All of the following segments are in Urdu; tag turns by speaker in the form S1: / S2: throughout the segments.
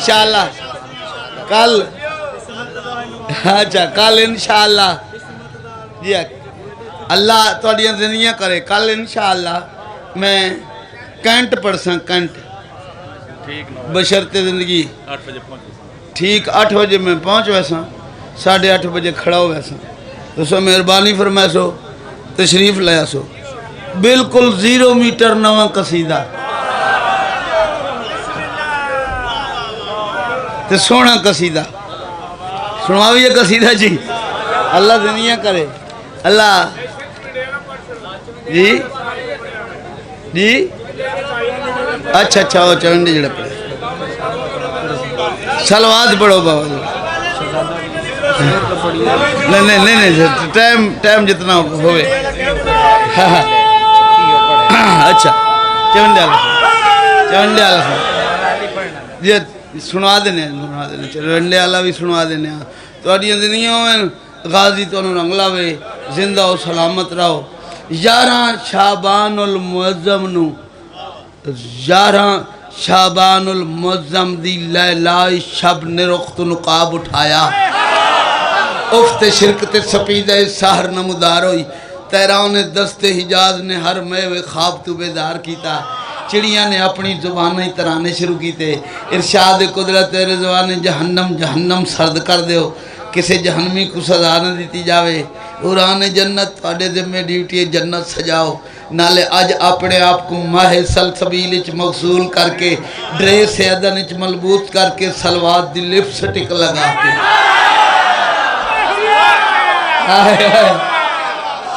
S1: انشاءاللہ کل اچھا کل انشاءاللہ جی اللہ تھوڑی زندگیاں کرے کل انشاءاللہ میں کینٹ پڑھ ساں کینٹ بشرط زندگی ٹھیک 8 بجے میں پہنچ ویسا 8:30 بجے کھڑا ہو ویسا تو سو مہربانی فرمائے سو تشریف لیا سو بالکل 0 میٹر نواں قصیدہ تے سونا قصیدہ سنواوی یہ قصیدہ جی اللہ دنیا کرے اللہ جی جی اچھا اچھا وہ چونڈے جڑے پڑے سلوات پڑھو بابا نہیں ٹائم جتنا ہوئے اچھا چونڈے والا جی سنوا دینے چونڈے والا بھی سنوا دینے تھوڑی زندگیاں ہوئے غازی تو انہوں رنگ لاوے زندہ ہو سلامت رہو 11 شعبان المعظم نو 11 شعبان المعظم دی لیلائی شب نے رخت نقاب اٹھایا افت شرکت سپیدہ سہر نمودار ہوئی تیران دست حجاز نے ہر میوے خواب تو بیدار کیتا چڑیاں نے اپنی زبانیں ترانے شروع کیتے ارشاد قدرت رضوان جہنم جہنم سرد کر دیو کسے جہنمی کو سزا نہ دیتی جاوے قرآن جنت تھوڑے ذمہ ڈیوٹی جنت سجاؤ نالے اج اپنے آپ کو ماہ سلسبیل اچ مغسول کر کے ڈریس ادن اچ ملبوس کر کے سلوات دی لپسٹک لگا کے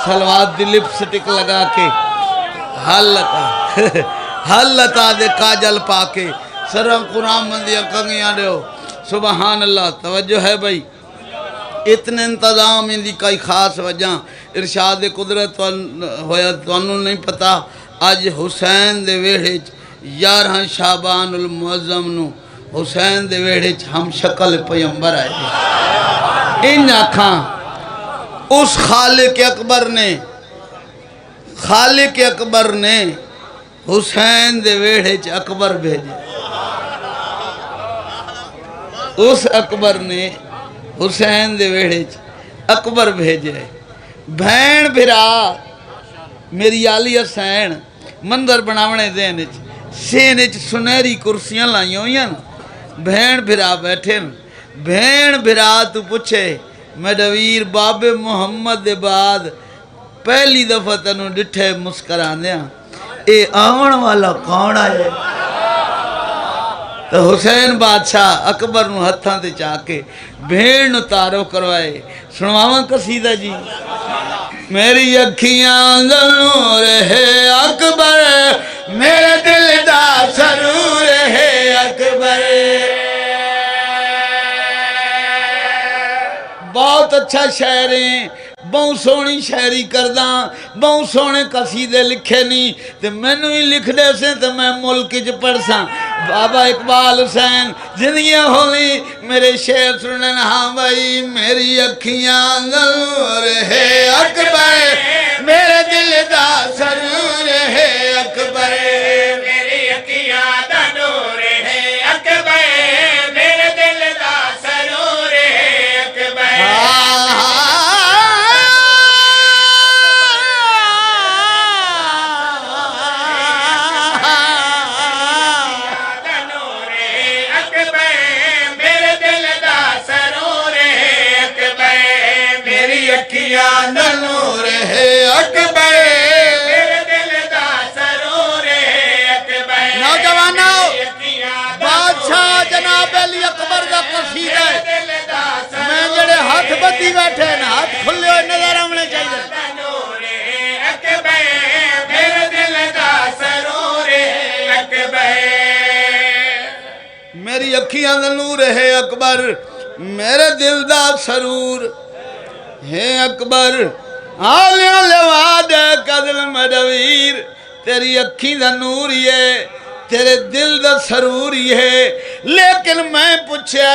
S1: سلوات دی لپسٹک لگا کے حلتا دے کاجل پا کے سرم قرآن مندیاں کنگیاں دیو سبحان اللہ توجہ ہے بھائی اتنے انتظام اندی کئی خاص وجہ ارشاد قدرت ہویا تو انہوں نہیں پتا آج حسین دے ویڑے 11 شعبان المعظم نو حسین دے ویڑے ہم شکل پیمبر آئے ان آنکھاں اس خالق اکبر نے حسین دے ویڑے اکبر بھیجے اس اکبر نے حسین دے ویڑے اکبر بھیجے بھین بھرا میری آلی حسین مندر بناونے دین سین سنہری کرسیاں لائیوں ہوئی بھین بھرا بیٹھے بھین بھرا تو پوچھے میڈویر باب محمد دے بعد پہلی دفعہ تنوں ڈٹھے مسکران دیا اے آون والا کون آئے تو حسین بادشاہ اکبر نو ہتھاں تے چاکے بھیڑ نو تارو کروائے سنواواں قصیدہ جی میری اکھیاں نور ہے اکبر میرے دل دا سرور ہے اکبر بہت اچھا شعر ہیں بہت سونی شاعری کرداں بہت سونے قصیدے لکھے نہیں تے میں نو ہی لکھ دے سے تے میں ملک جو پڑھ ساں بابا اقبال حسین زندگیاں ہولی میرے شعر سنن ہاں بھائی میری اکھیاں نور ہے اکبر میرے دل دا سرور ہے اکبر میری اکھیاں دا نور ہے اکبر میرے دل دا سرور ہے اکبر نور ہے اکبر میرے دل دا سرور ہے اکبر نوجوانوں بادشاہ جناب علی اکبر دا قصیدہ میں جڑے ہاتھ بدی بیٹھے نا ہاتھ کھلے ہوئے نظر آمنے چاہیے نور ہے اکبر میرے دل دا سرور ہے اکبر میری اکھیاں دا نور ہے اکبر میرے دل دا سرور ہے اکبر آلیاں لواد قدل مدویر تیری اکھی دا نور ہے تیرے دل دا سرور ہے لیکن میں پوچھے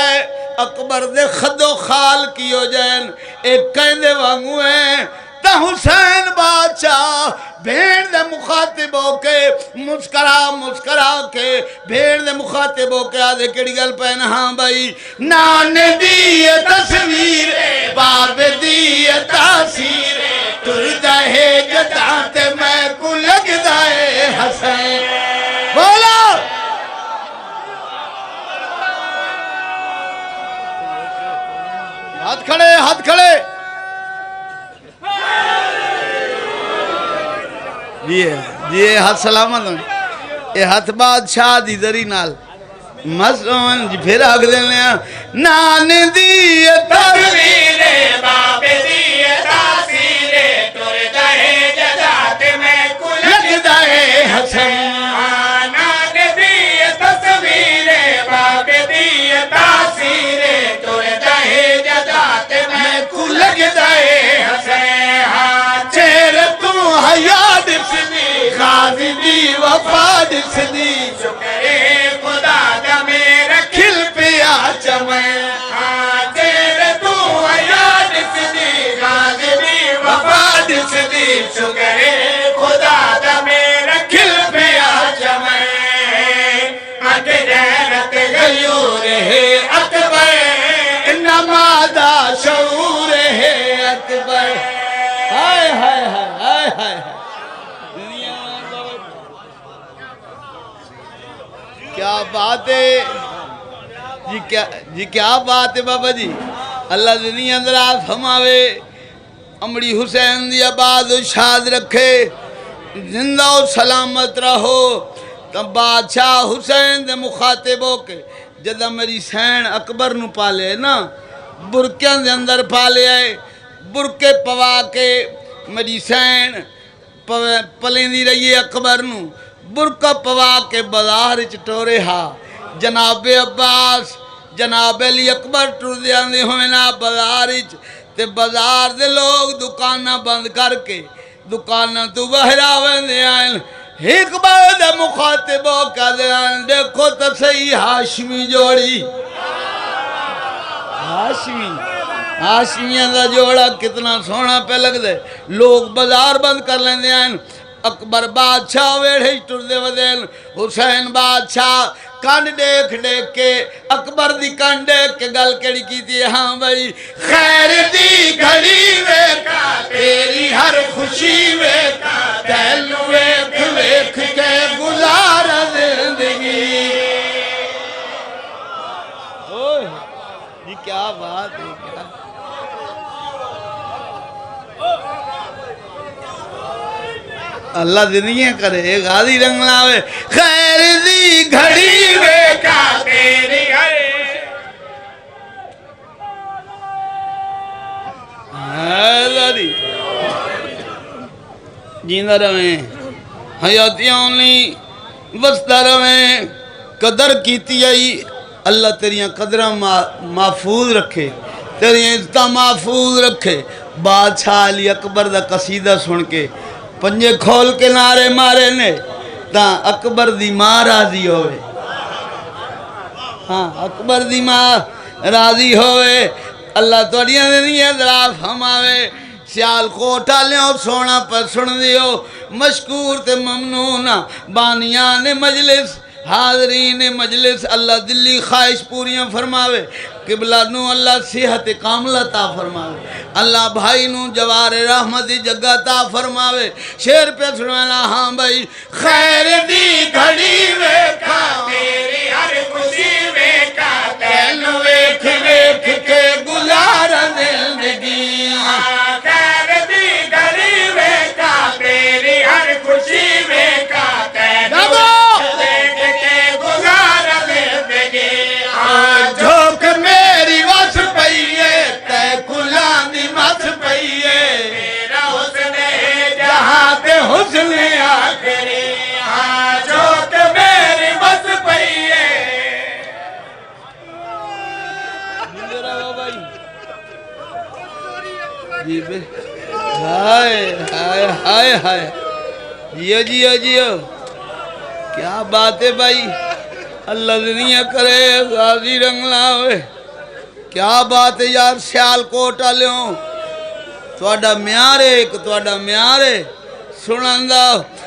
S1: اکبر دے خد و خال کی ہو جائیں ایک کہندے وانگو ہیں تا حسین بادشاہ بھیڑ دے مخاطب ہو کے مسکرا کے بھیڑ دے مخاطب ہو کے آدھے کڑی گل پہن ہاں بھائی نان دی تصویر باب دی تاثیر تر دہے جدات میں کو لگ دائے حسین بولا ہاتھ کھڑے جی ہاتھ سلامت ہوں یہ ہاتھ بادشاہ دی دری نال مسلمان جی پھر آگ دینے نان دی تصویر باب دی تاثیر تر دہے جدات میں کو لگ دائے حسین نان دی تصویر باب دی تاثیر تر دہے جدات میں کو لگ دائے حسین چہر تو حیات سنی غازی دی وفا سنی شکرے خدا دا میرا کھل پیا چمیں چہر تو حیات سنی غازی دی وفا سنی شکرے خدا دا میرا کھل پیا چمیں اک غیرت غیور ہے اکبر نمازہ شعور ہے اکبر ہائے ہائے ہائے ہائے کیا بات ہے جی کیا بات ہے بابا جی اللہ دنی اندر آپ ہماوے امڑی حسین دی آباد و شاد رکھے زندہ و سلامت رہو تب بادشاہ حسین دے مخاطب ہو کے جدہ میری سین اکبر نو پالے نا برکیاں دے اندر پالے آئے برکے پوا کے میری سین پلیں دی رہی اکبر نو برکہ پوا کے بازار چٹورے ہا جناب عباس جناب علی اکبر ٹر دیاں دی ہوئے نا بازار تے بازار دے لوگ دکانہ بند کر کے دکانہ تو بہرا ویندے آئیں ایک بار دے مخاطبوں کا دے آئیں دیکھو تو صحیح ہاشمی جوڑی ہاشمیاں دا جوڑا کتنا سونا پہ لگ دے لوگ بازار بند کر لیندے آئیں اکبر بادشاہ ویڑھے ٹر دے ودین حسین بادشاہ کانڈ دیکھ کے اکبر دی کانڈ دیکھ کے گل کڑی کی تھی ہاں بھائی خیر دی گھڑی ویکا تیری ہر خوشی ویکا تیلو ویکھ کے گزار زندگی یہ کیا بات ہے کیا اللہ دنیا کرے غازی رنگ لاوے خیر دی گھڑی ویکا تیری ہر حیدری جیندہ رویں حیاتیاں نہیں بستا رویں قدر کیتی آئی اللہ تیریاں قدرہ محفوظ رکھے تیریاں عزتہ محفوظ رکھے بادشاہ علی اکبر دا قصیدہ سن کے پنجے کھول کے نعرے مارے نے تاں اکبر دی ماں راضی ہوئے ہاں اکبر دی ماں راضی ہوئے اللہ توڑیاں دنیا دراف ہماوے سیال کوٹا لیوں سونا پر سن دیو مشکور تے ممنونہ بانیان مجلس حاضرین مجلس اللہ دلی خواہش پوریاں فرماوے قبلہ نو اللہ صحت کاملہ تا فرماوے اللہ بھائی نو جوار رحمت جگہ تا فرماوے شیر پہ سنوانا ہاں بھائی خیر دی گھڑی ویکھا میری ہر خوشی ویکھا تینو ویکھ کے گزار زندگی خیر دی گھڑی ویکھا میری ہر خوشی ویکھا تینو جھوک میری وس پئیے تے کلان دی مس پئیے میرا حسن ہے جہاں تے حسن آخری جھوک میری وس پئیے جی بے ہائے ہائے ہائے ہائے جیو جیو جیو کیا بات ہے بھائی اللہ دنیا کرے غازی رنگ لاوے کیا بات ہے یار سیال کوٹا لیوں تواڈا معیار ایک تواڈا معیار سنندا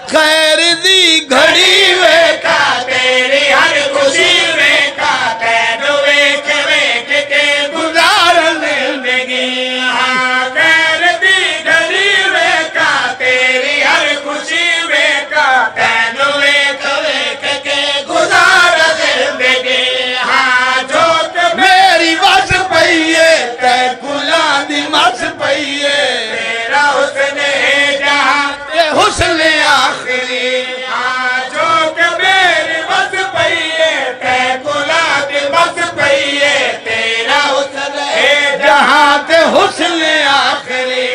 S1: خیر دی گھڑی ویکھا
S2: تیری ہر خوشی ویکھا تینو ویکھ ویکھ کے گزارن زندگی ہاں خیر دی گھڑی ویکھا تیری ہر خوشی ویکھا تینو ویکھ ویکھ کے گزارن زندگی ہاں جو کہ
S1: میری وس پئیے تے کلاں دی مس پئیے
S2: تیرا حسن ہے جہاں
S1: تے حسن
S2: آخری ہاں جو کہ میری بس پئیے تے گلاب بس پئیے تیرا حسن ہے
S1: جہاں تے حسن آخری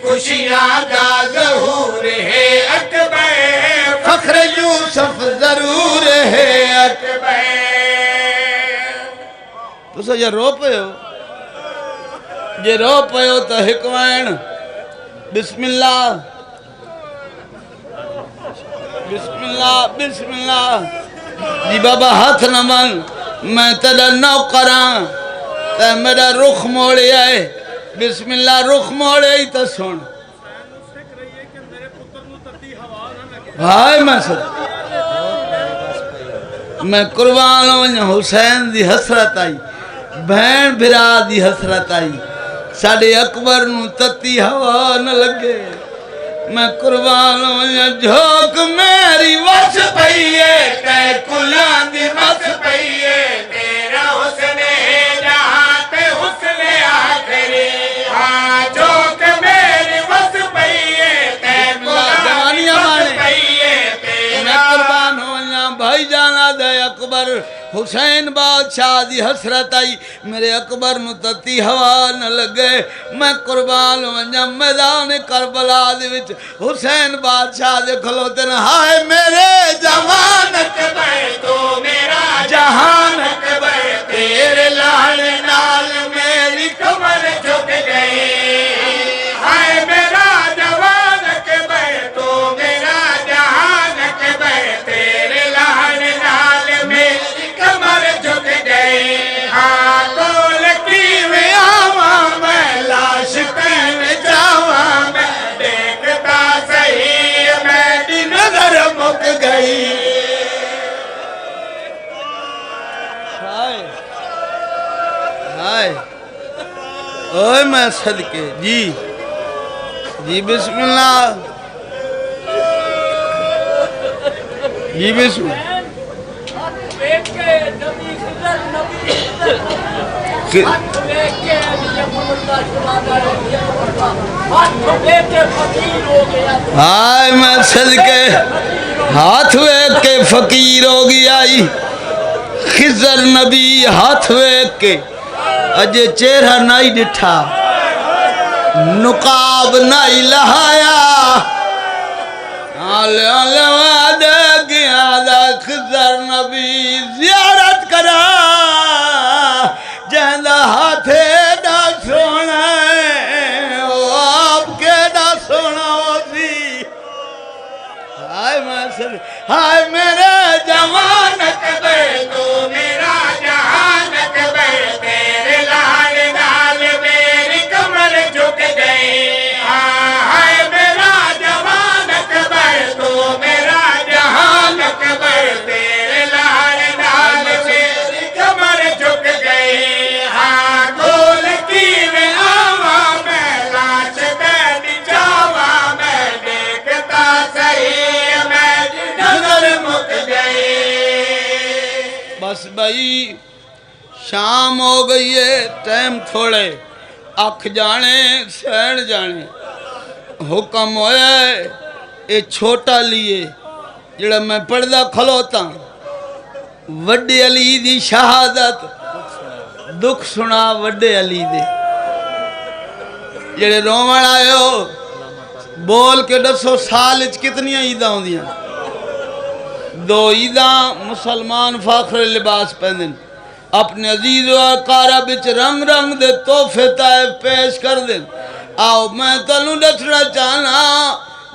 S2: خوشیاں کا ظہور ہے اکبر
S1: فخر یوسف ضرور ہے
S2: اکبر
S1: تسا جے رو پئے ہو تو ہک وین بسم اللہ بسم اللہ بسم اللہ جی بابا ہاتھ نہ من میں تیرا نوکراں تے میرا رخ موڑے آئے بسم اللہ رخ موڑے ہی تو سن ہائے میں قربان ہوں حسین دی حسرت آئی بہن بھرا دی حسرت آئی ساڑے اکبر نو تتی ہوا نہ لگے میں قربان ہوں جھوک میری وس پئیے
S2: تے کلاں دی مس پئیے تیرا حسن ہے جہاں تے حسن آخری ہاں جو کہ میری بس پئیے تے کلاں دی مس پئیے
S1: میں
S2: تیرا
S1: قربان ہوں بھائی جانا دے اکبر حسین بادشاہ دی حسرت آئی میرے اکبر نو تتی ہوا نہ لگے میں قربان ہوں میدان کربلا دے وچ حسین بادشاہ دے کھلوتے نا ہائے میرے جوان
S2: اکبر تو میرا جہان اکبر تیرے لال نال میری کمر جھک گئی ہائے میرا جوان اکبر تو میرا جہان اکبر تیرے لال نال میری کمر جھک گئی ہاں کول کیویں آواں میں لاش پہ جاواں میں دیکھتا صحیح میری نظر مک گئی
S1: ہائے ہائے اوے میں صدقے جی بسم اللہ جی بسم اللہ ہائے میں صدقے ہاتھ ویک کے فقیر ہو گیا خضر نبی ہاتھ ویک کے اجے چہرہ نہیں ڈٹھا نقاب نہیں لہایا وعدہ گیا دا خضر نبی زیارت کرا جہندہ ہاتھے دا سونا ہے وہ آپ کے دا سونا ہو سی ہائے میں سر ہائے میرے جوان
S2: اکبر تو میرا جہان اکبر تیرے لال نال میری کمر جھک گئی ہائے میرا جوان اکبر تو میرا جہان اکبر تیرے لال نال میری کمر جھک گئی ہاں کول کیویں آواں میں لاش پہ جاواں میں دیکھتا صحیح میری نظر مک گئی
S1: بس بھائی شام ہو گئی ہے ٹائم تھوڑے اکھ جانے سین جانے حکم ہویا ہے اے چھوٹا لیے جڑا میں پڑھدا کھلوتا وڈے علی دی شہادت دکھ سنا وڈے علی دے جڑے رومن آئے ہو بول کے دسو سال وچ کتنی عیداں ہوندیاں دو عیداں مسلمان فاخر لباس پہندن اپنے عزیز و اقارب وچ رنگ رنگ دے تحفے تحائف پیش کر دیں آؤ میں تنوں دسنا چاہنا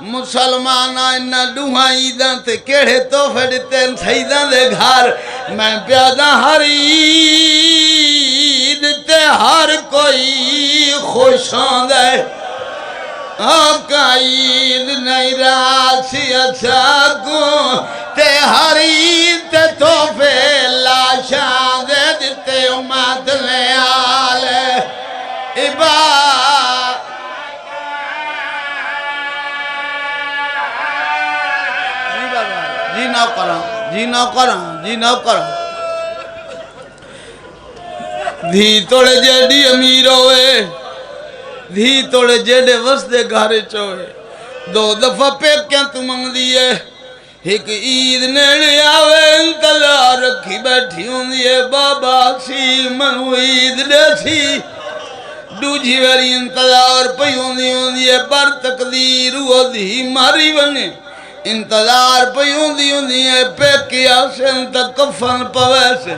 S1: مسلمان انہاں دوہاں عیداں تے کیڑے تحفے دتے سیداں دے گھر میں پیادا ہر عید تے ہر کوئی خوش آندے آقا عید نہیں راسی اچھا کو تے ہر عید تے تحفے لاشاں دے دیتے امت لے آلے جی نہ کرا دھی توڑے جیڑی امیر ہوئے دھی توڑے جیڑے وسدے گھارے چوئے دو دفعہ پیکیاں تو منگ دیئے ایک عید نیڑے آوے انتظار رکھی بیٹھی ہوں دیئے بابا سی منو عید دے سی دوجی ویری انتظار پئی ہوں دیئے بر تقدیر وہ دھی ماری بنے انتظار پئی ہوں دیئے پیکیا سے انتا کفن پوے سے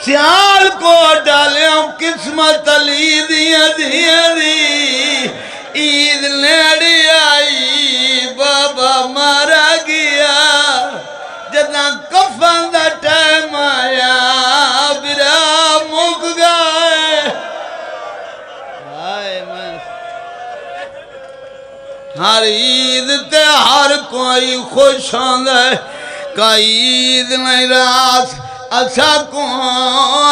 S1: سیال کو ڈالیاں قسمت علی دیاں دی عید نیڑی آئی بابا مارا گیا جداں کفن دا ٹائم آیا برا مک گئے ہر عید تے ہر کوئی خوش آندے کا عید نہیں راس اچھا کو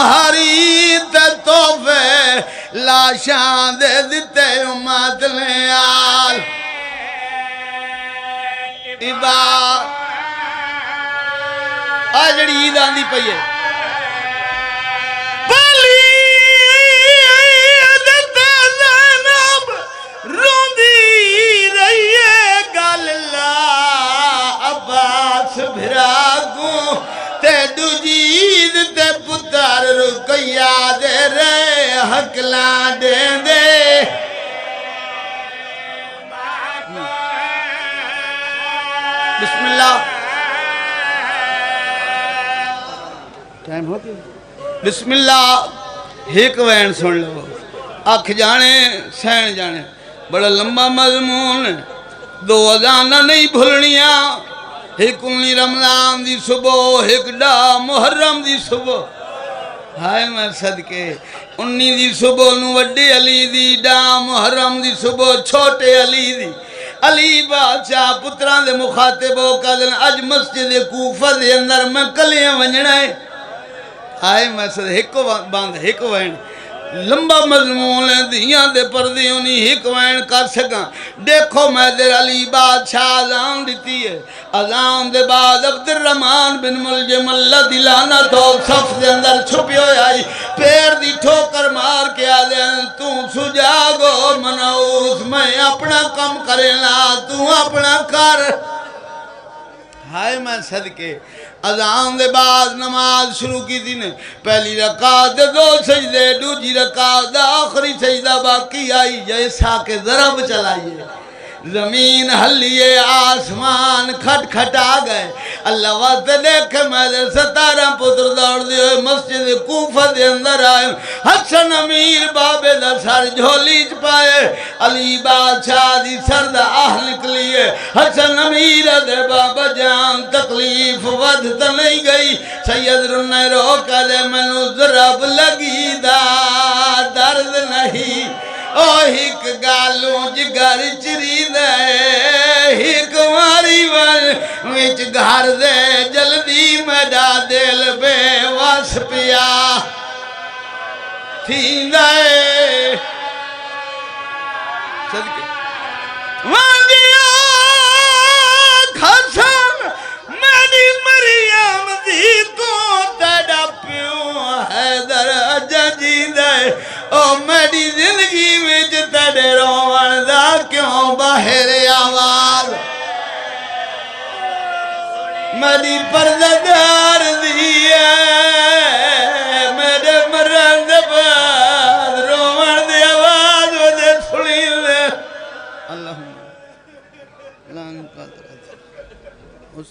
S1: ہر عید تے تحفے لاشاں دے دیتے امت لے آل آجڑی عید آندی پئی ہے عید تے پتر رکیا دے رے حقلاں دے دے بسم اللہ ٹائم ہوتی بسم اللہ ایک وین سن لو اکھ جانے سین جانے بڑا لمبا مضمون دو اذانہ نہیں بھولنیاں ایک انہی رمضان دی صبح ایک ڈا محرم دی صبح ہائے میں صدقے انہی دی صبح نو وڈی علی دی ڈا محرم دی صبح چھوٹے علی دی علی بادشاہ پتران دے مخاطب ہو کدن اج مسجد کوفہ دے اندر میں کلیاں ونجنا ہے ہائے میں صدقے ہکو باندھ ہکو وین لمبا مضمون دیاں دے پردی انہی ہک وین کر سکاں دیکھو میں در علی بادشاہ اذان دیتی ہے اذان دے بعد عبد الرحمن بن ملجم اللہ دلانا تو صف دے اندر چھپی ہوئی آئی پیر دی ٹھوکر مار کے آدھیں تو سجاگو منعوس میں اپنا کم کرنا تو اپنا کر ہائے میں صدقے اذان دے بعد نماز شروع کی تھی نے پہلی رکعت دو سجدے دوسری رکعت آخری سجدہ باقی آئی جیسا کہ ضرب چلائیے زمین ہلیے آسمان کھٹ کھٹ آ گئے اللہ وقت دیکھ میں دے 17 پتر دوڑ دیئے مسجد کوفہ دے اندر آئے حسن امیر بابے دا سر جھولی چپائے علی بادشاہ دی سر دا آہ نکلیے حسن امیر دے بابا جان تکلیف ودھ نہیں گئی سید رنے روکا دے منو ضرب لگی دا درد نہیں او ہک گالوں جگر چری دے ہک ماری وچ گھر دے جلدی میڈا دل بے واس پیا تھی دے صدقے وانجیا خسن میری مریم دی تو تیڑا پیوں حیدر ججی دے او میری زندگی میں تیڑے روان دا کیوں باہر آواز میری پردہ